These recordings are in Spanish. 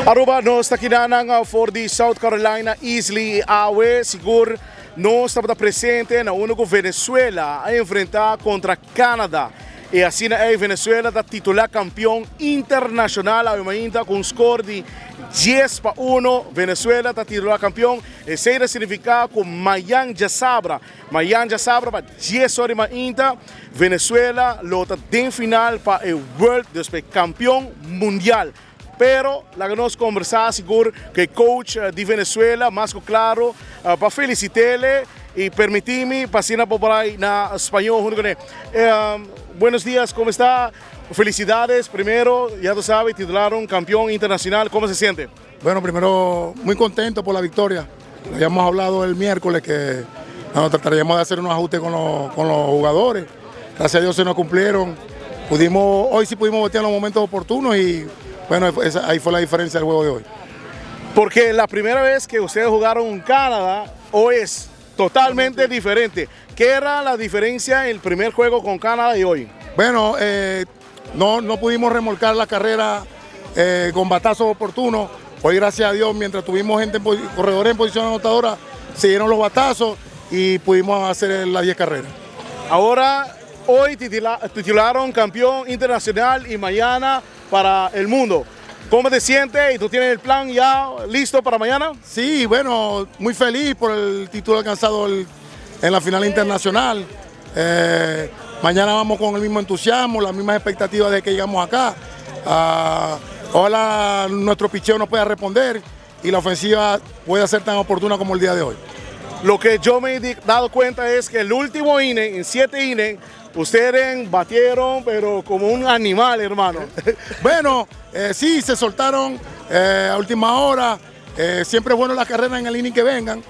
Aruba, nós está aqui for the South Carolina Easily Awe, seguro nós estamos presente na única Venezuela a enfrentar contra Canadá. E assim a Venezuela está titular campeão internacional ainda com score de 10-1. Venezuela está titular campeão. Isso significa que Mayan já sabra para 10 horas ainda. Venezuela lota de final para o World, después campeão mundial. Pero la que nos conversaba seguro que el coach de Venezuela, más claro, para felicitarle y permitirme pasar por ahí en español junto con él. Buenos días, ¿cómo está? Felicidades, primero, ya tú sabes, titularon campeón internacional, ¿cómo se siente? Bueno, primero, muy contento por la victoria. Habíamos hablado el miércoles que trataríamos de hacer unos ajustes con los jugadores. Gracias a Dios se nos cumplieron. Hoy sí pudimos botear en los momentos oportunos y bueno, ahí fue la diferencia del juego de hoy. Porque la primera vez que ustedes jugaron en Canadá, hoy es totalmente diferente. ¿Qué era la diferencia en el primer juego con Canadá y hoy? Bueno, no pudimos remolcar la carrera con batazos oportunos. Hoy, gracias a Dios, mientras tuvimos corredores en posición anotadora, siguieron los batazos y pudimos hacer las 10 carreras. Ahora, hoy titularon campeón internacional y mañana para el mundo. ¿Cómo te sientes? ¿Y tú tienes el plan ya listo para mañana? Sí, bueno, muy feliz por el título alcanzado en la final internacional. Mañana vamos con el mismo entusiasmo, las mismas expectativas de que llegamos acá. Ojalá nuestro picheo nos pueda responder y la ofensiva pueda ser tan oportuna como el día de hoy. Lo que yo me he dado cuenta es que el último inning, en 7 innings, ustedes batieron, pero como un animal, hermano. Bueno, sí, se soltaron a última hora. Siempre es bueno las carreras en el inning que vengan.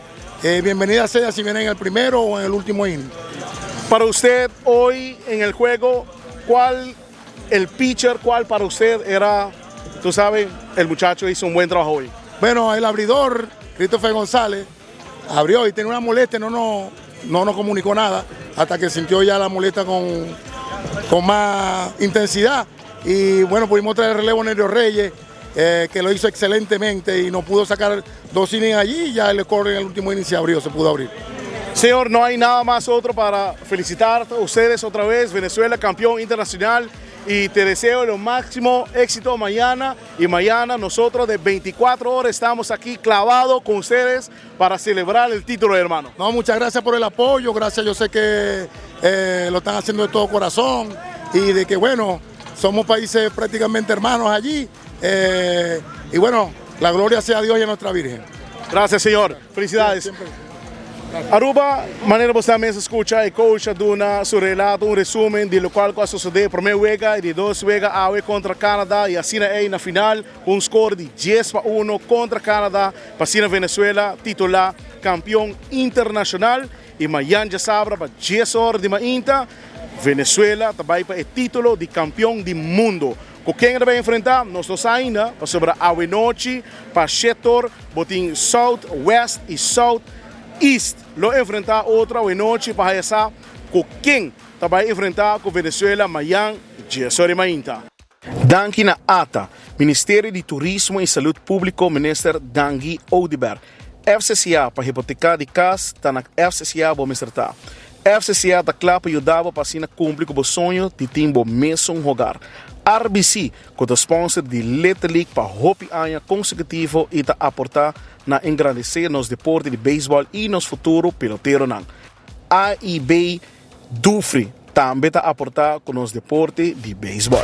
Bienvenida sea si vienen en el primero o en el último inning. Para usted, hoy en el juego, el pitcher, cuál para usted era, tú sabes, el muchacho hizo un buen trabajo hoy? Bueno, el abridor, Christopher González, abrió y tenía una molestia, no nos comunicó nada hasta que sintió ya la molestia con más intensidad. Y bueno, pudimos traer el relevo Nerio Reyes, que lo hizo excelentemente y nos pudo sacar 2 innings allí y ya el score en el último inning se pudo abrir. Señor, no hay nada más otro para felicitar a ustedes otra vez, Venezuela campeón internacional, y te deseo lo máximo éxito mañana. Y mañana nosotros de 24 horas estamos aquí clavados con ustedes para celebrar el título, hermano. No, muchas gracias por el apoyo, gracias, yo sé que lo están haciendo de todo corazón y de que bueno, somos países prácticamente hermanos allí y bueno, la gloria sea a Dios y a nuestra Virgen. Gracias, señor. Felicidades. Siempre. Aruba, maneira você também escuta e coach duna seu relato, resumo de lo qual sucedeu primeiro wega e de 2 wega AOE contra Canadá e assim aí na final com um score de 10-1 contra Canadá, para Venezuela titular campeão internacional e amanhã já sabe para 10 horas de manhã Venezuela também para o título de campeão do mundo. Com quem ele vai enfrentar? Nós não ainda para sobre AOE Noche, para setor, botim South, West e South East. Lo enfrentar outra noite para essa com quem vai enfrentar com Venezuela amanhã, dia de manhã. Danke na ata, Ministério de Turismo e Saúde Pública, Minister Dangi Oudibert. FCCA para hipotecar de casa, está na FCCA vou mestrar. FCCA está claro para ajudar para assim cumprir com o sonho de ter um mesmo jogar. RBC, que é sponsor de Little League para hopi anos consecutivo e está aportar na engrandecer nos deportes de beisebol e nos futuro pelotero nan. AIB Dufri também está aportar com os deportes de beisebol.